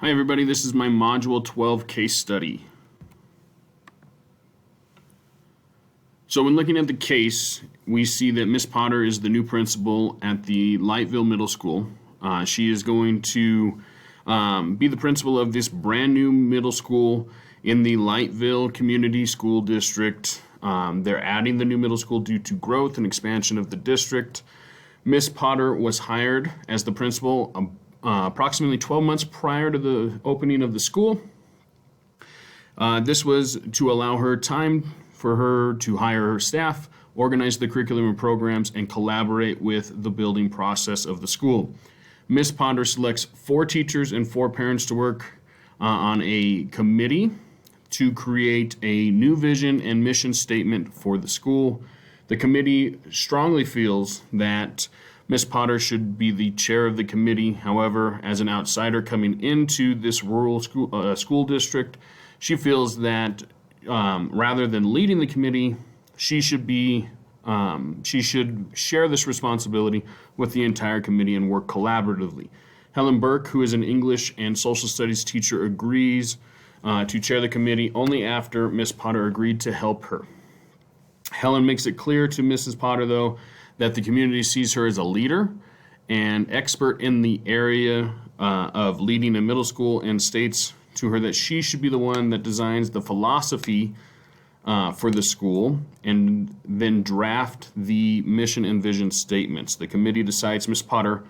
Hi everybody, this is my Module 12 case study. So when looking at the case, we see that Miss Potter is the new principal at the Lightville Middle School. She is going to be the principal of this brand new middle school in the Lightville Community School District. They're adding the new middle school due to growth and expansion of the district. Miss Potter was hired as the principal approximately 12 months prior to the opening of the school. This was to allow her time for her to hire her staff, organize the curriculum and programs, and collaborate with the building process of the school. Miss Potter selects 4 teachers and 4 parents to work on a committee to create a new vision and mission statement for the school. The committee strongly feels that Miss Potter should be the chair of the committee. However, as an outsider coming into this rural school district, she feels that rather than leading the committee, she should share this responsibility with the entire committee and work collaboratively. Helen Burke, who is an English and social studies teacher, agrees to chair the committee only after Miss Potter agreed to help her. Helen makes it clear to Mrs. Potter, though, that the community sees her as a leader and expert in the area of leading a middle school, and states to her that she should be the one that designs the philosophy for the school and then draft the mission and vision statements. The committee decides Miss Potter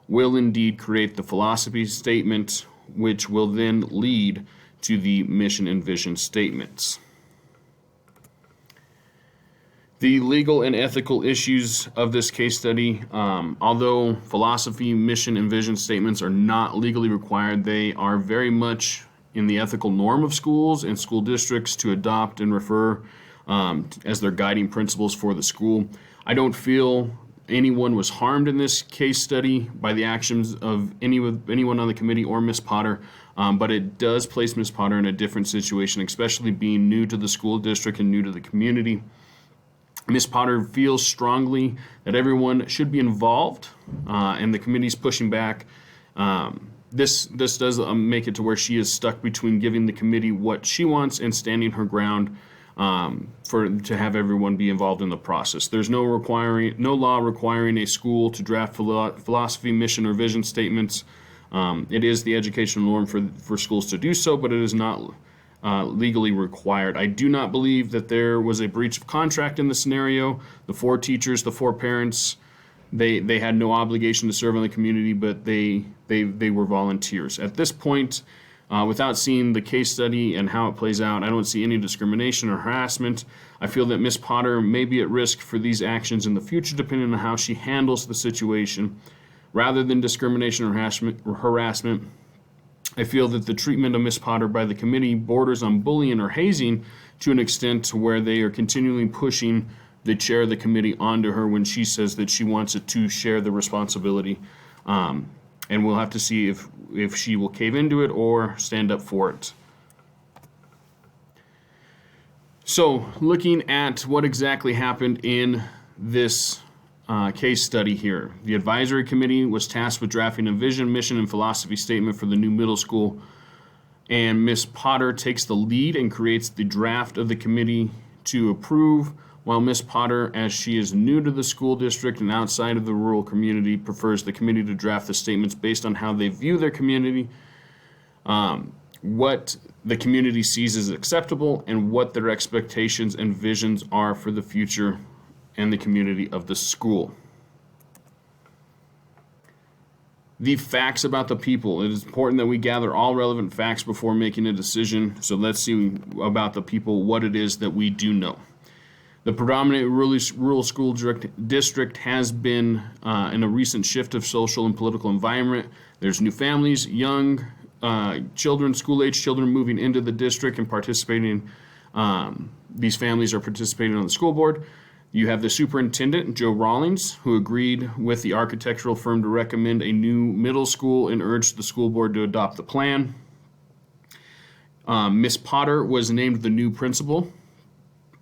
will indeed create the philosophy statement, which will then lead to the mission and vision statements. The legal and ethical issues of this case study, although philosophy, mission, and vision statements are not legally required, they are very much in the ethical norm of schools and school districts to adopt and refer as their guiding principles for the school. I don't feel anyone was harmed in this case study by the actions of anyone on the committee or Miss Potter, but it does place Miss Potter in a different situation, especially being new to the school district and new to the community. Miss Potter feels strongly that everyone should be involved, and the committee's pushing back. This does make it to where she is stuck between giving the committee what she wants and standing her ground to have everyone be involved in the process. There's no law requiring a school to draft philosophy, mission, or vision statements. It is the educational norm for schools to do so, but it is not legally required. I do not believe that there was a breach of contract in the scenario. The 4 teachers, the 4 parents, they had no obligation to serve on the community, but they were volunteers. At this point, without seeing the case study and how it plays out, I don't see any discrimination or harassment. I feel that Miss Potter may be at risk for these actions in the future, depending on how she handles the situation. Rather than discrimination or harassment, I feel that the treatment of Miss Potter by the committee borders on bullying or hazing to an extent to where they are continually pushing the chair of the committee onto her when she says that she wants it to share the responsibility. And we'll have to see if she will cave into it or stand up for it. So, looking at what exactly happened in this case study here. The advisory committee was tasked with drafting a vision, mission, and philosophy statement for the new middle school, and Miss Potter takes the lead and creates the draft of the committee to approve, while Miss Potter, as she is new to the school district and outside of the rural community, prefers the committee to draft the statements based on how they view their community, what the community sees as acceptable, and what their expectations and visions are for the future and the community of the school. The facts about the people. It is important that we gather all relevant facts before making a decision. So let's see about the people, what it is that we do know. The predominant rural school district has been in a recent shift of social and political environment. There's new families, young children, school-age children moving into the district and participating. These families are participating on the school board. You have the superintendent, Joe Rawlings, who agreed with the architectural firm to recommend a new middle school and urged the school board to adopt the plan. Miss Potter was named the new principal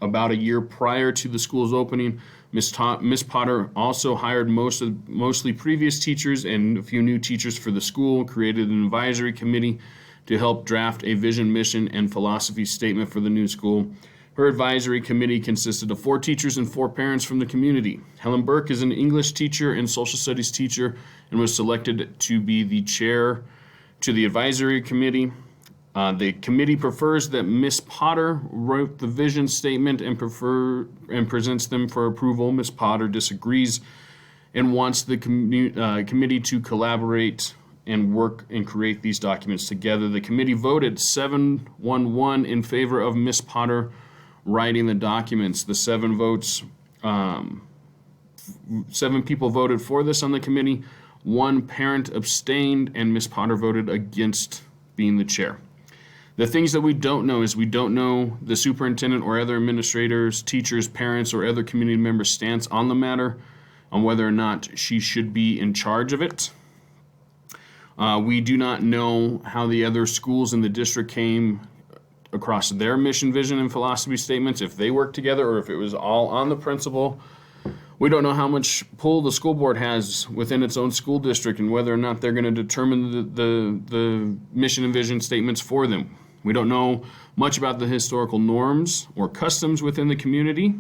about a year prior to the school's opening, Miss Potter also hired mostly previous teachers and a few new teachers for the school, created an advisory committee to help draft a vision, mission, and philosophy statement for the new school. Her advisory committee consisted of 4 teachers and 4 parents from the community. Helen Burke is an English teacher and social studies teacher and was selected to be the chair to the advisory committee. The committee prefers that Miss Potter wrote the vision statement and presents them for approval. Miss Potter disagrees and wants the committee to collaborate and work and create these documents together. The committee voted 7-1-1 in favor of Miss Potter writing the documents. The 7 votes, 7 people voted for this on the committee. 1 parent abstained, and Miss Potter voted against being the chair. The things that we don't know is we don't know the superintendent or other administrators, teachers, parents, or other community members' stance on the matter, on whether or not she should be in charge of it. We do not know how the other schools in the district came across their mission, vision, and philosophy statements, if they worked together or if it was all on the principal. We don't know how much pull the school board has within its own school district and whether or not they're going to determine the mission and vision statements for them. We don't know much about the historical norms or customs within the community,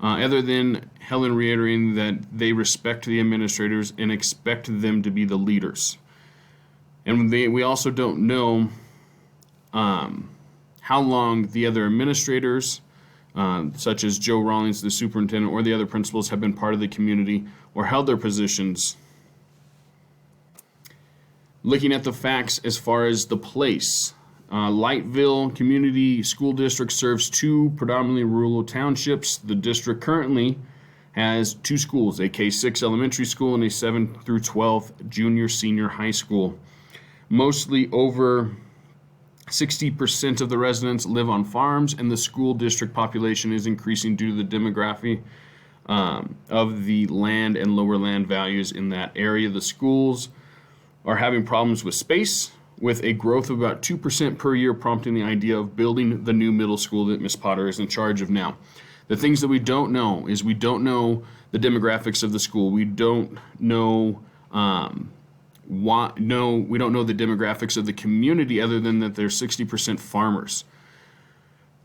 other than Helen reiterating that they respect the administrators and expect them to be the leaders. And we also don't know how long the other administrators, such as Joe Rawlings, the superintendent, or the other principals, have been part of the community or held their positions. Looking at the facts as far as the place, Lightville Community School District serves 2 predominantly rural townships. The district currently has 2 schools, a K-6 elementary school and a 7 through 12 junior-senior high school. Mostly over 60% of the residents live on farms, and the school district population is increasing due to the demography of the land and lower land values in that area. The schools are having problems with space, with a growth of about 2% per year, prompting the idea of building the new middle school that Ms. Potter is in charge of now. The things that we don't know is we don't know the demographics of the school. We don't know we don't know the demographics of the community other than that they're 60% farmers.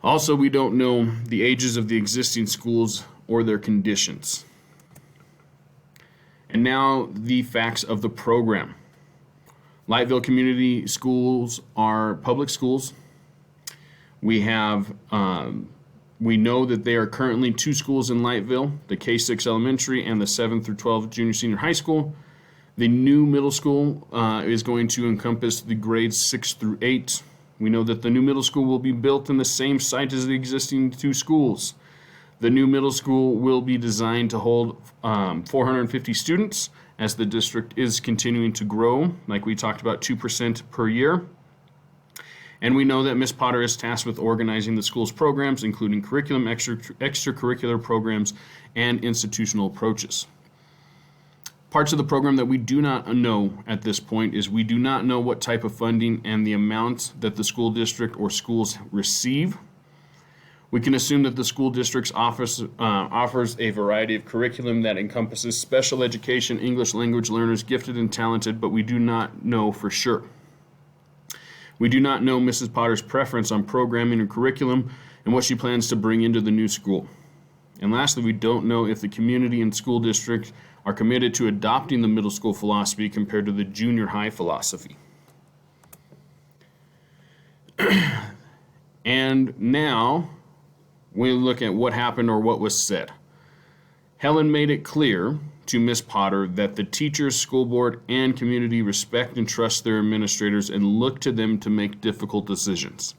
Also, we don't know the ages of the existing schools or their conditions. And now the facts of the program. Lightville Community Schools are public schools. We have, we know that there are currently 2 schools in Lightville, the K-6 Elementary and the 7 through 12 Junior Senior High School. The new middle school is going to encompass the grades 6 through 8. We know that the new middle school will be built in the same site as the existing 2 schools. The new middle school will be designed to hold 450 students as the district is continuing to grow, like we talked about, 2% per year. And we know that Ms. Potter is tasked with organizing the school's programs, including curriculum, extracurricular programs, and institutional approaches. Parts of the program that we do not know at this point is we do not know what type of funding and the amount that the school district or schools receive. We can assume that the school district's office offers a variety of curriculum that encompasses special education, English language learners, gifted and talented, but we do not know for sure. We do not know Mrs. Potter's preference on programming and curriculum and what she plans to bring into the new school. And lastly, we don't know if the community and school district are committed to adopting the middle school philosophy compared to the junior high philosophy. And now we look at what happened or what was said. Helen made it clear to Ms. Potter that the teachers, school board, and community respect and trust their administrators and look to them to make difficult decisions.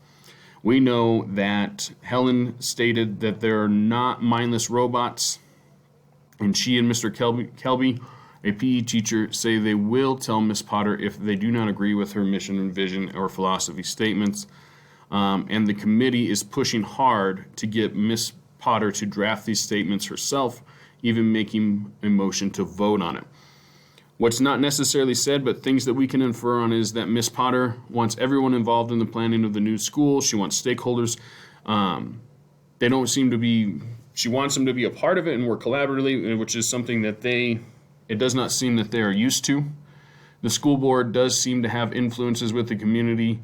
We know that Helen stated that there are not mindless robots, and she and Mr. Kelby, a PE teacher, say they will tell Ms. Potter if they do not agree with her mission and vision or philosophy statements. And the committee is pushing hard to get Ms. Potter to draft these statements herself, even making a motion to vote on it. What's not necessarily said, but things that we can infer on, is that Ms. Potter wants everyone involved in the planning of the new school. She wants stakeholders. They don't seem to be she wants them to be a part of it and work collaboratively, which is something that it does not seem that they are used to. The school board does seem to have influences with the community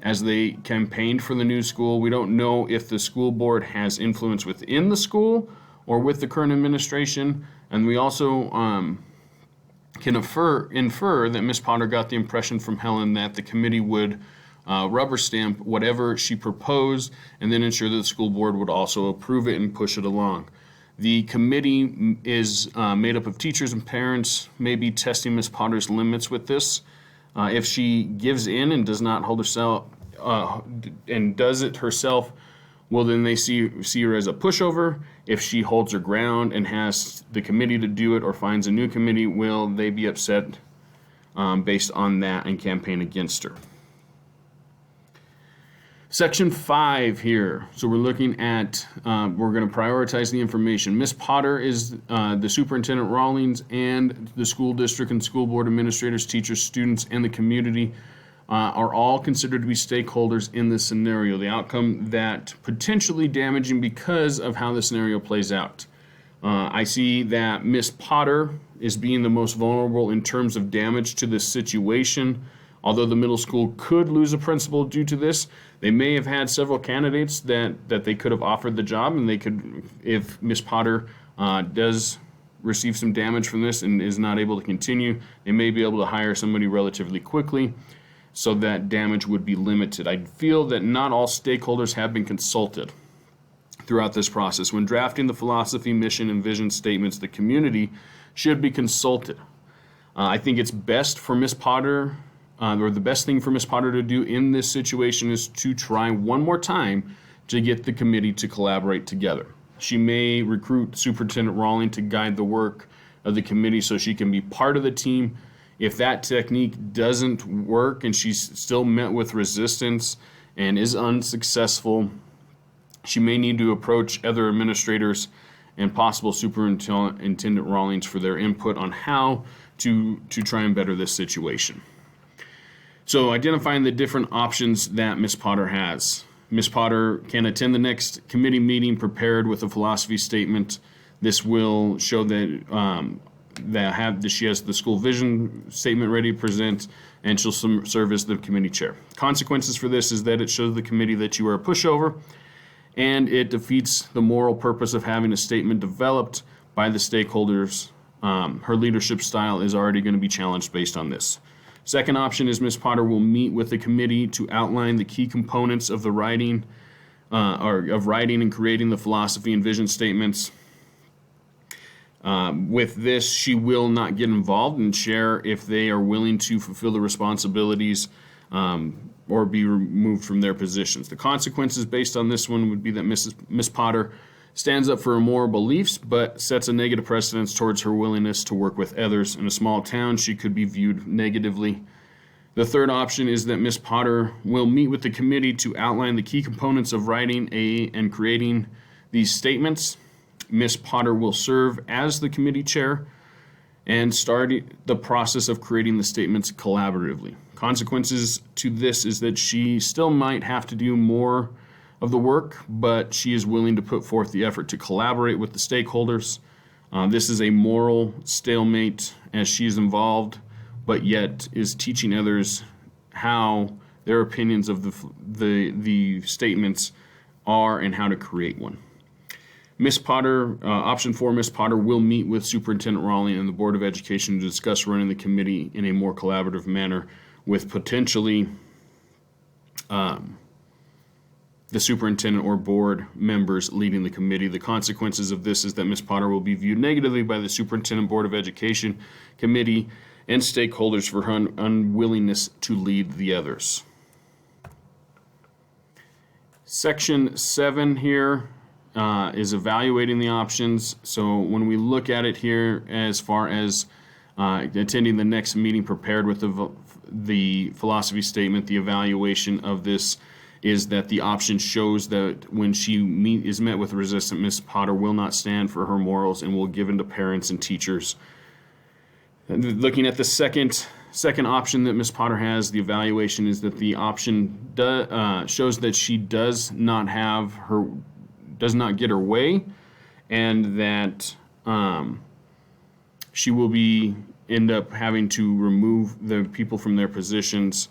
as they campaigned for the new school. We don't know if the school board has influence within the school or with the current administration. And we also can infer that Ms. Potter got the impression from Helen that the committee would rubber stamp whatever she proposed and then ensure that the school board would also approve it and push it along. The committee is made up of teachers and parents, maybe testing Ms. Potter's limits with this. If she gives in and does not hold herself and does it herself, well, then they see her as a pushover. If she holds her ground and has the committee to do it or finds a new committee, will they be upset based on that and campaign against her? Section 5 here. So we're looking at, we're going to prioritize the information. Ms. Potter is the Superintendent Rawlings and the school district and school board administrators, teachers, students, and the community are all considered to be stakeholders in this scenario. The outcome that potentially damaging because of how the scenario plays out. I see that Ms. Potter is being the most vulnerable in terms of damage to this situation. Although the middle school could lose a principal due to this, they may have had several candidates that they could have offered the job, and they could, if Ms. Potter does receive some damage from this and is not able to continue, they may be able to hire somebody relatively quickly so that damage would be limited. I feel that not all stakeholders have been consulted throughout this process. When drafting the philosophy, mission, and vision statements, the community should be consulted. I think it's best for Ms. Potter, or the best thing for Ms. Potter to do in this situation is to try one more time to get the committee to collaborate together. She may recruit Superintendent Rawlings to guide the work of the committee so she can be part of the team. If that technique doesn't work and she's still met with resistance and is unsuccessful, she may need to approach other administrators and possible Superintendent Rawlings for their input on how to try and better this situation. So identifying the different options that Ms. Potter has. Ms. Potter can attend the next committee meeting prepared with a philosophy statement. This will show that she has the school vision statement ready to present, and she'll serve as the committee chair. Consequences for this is that it shows the committee that you are a pushover, and it defeats the moral purpose of having a statement developed by the stakeholders. Her leadership style is already going to be challenged based on this. Second option is Ms. Potter will meet with the committee to outline the key components of the writing, of writing and creating the philosophy and vision statements. With this, she will not get involved and share if they are willing to fulfill the responsibilities or be removed from their positions. The consequences based on this one would be that Ms. Potter stands up for her moral beliefs, but sets a negative precedence towards her willingness to work with others. In a small town, she could be viewed negatively. The third option is that Ms. Potter will meet with the committee to outline the key components of writing and creating these statements. Ms. Potter will serve as the committee chair and start the process of creating the statements collaboratively. Consequences to this is that she still might have to do more of the work, but she is willing to put forth the effort to collaborate with the stakeholders. This is a moral stalemate as she is involved, but yet is teaching others how their opinions of the statements are and how to create one. Ms. Potter, option 4, Ms. Potter will meet with Superintendent Rawlings and the Board of Education to discuss running the committee in a more collaborative manner with potentially the superintendent or board members leading the committee. The consequences of this is that Ms. Potter will be viewed negatively by the Superintendent Board of Education committee and stakeholders for her unwillingness to lead the others. Section 7 here is evaluating the options. So when we look at it here as far as attending the next meeting prepared with the philosophy statement, the evaluation of this is that the option shows that when she is met with resistance, Ms. Potter will not stand for her morals and will give in to parents and teachers. Looking at the second option that Ms. Potter has, the evaluation is that the option shows that she does not have does not get her way, and that she will end up having to remove the people from their positions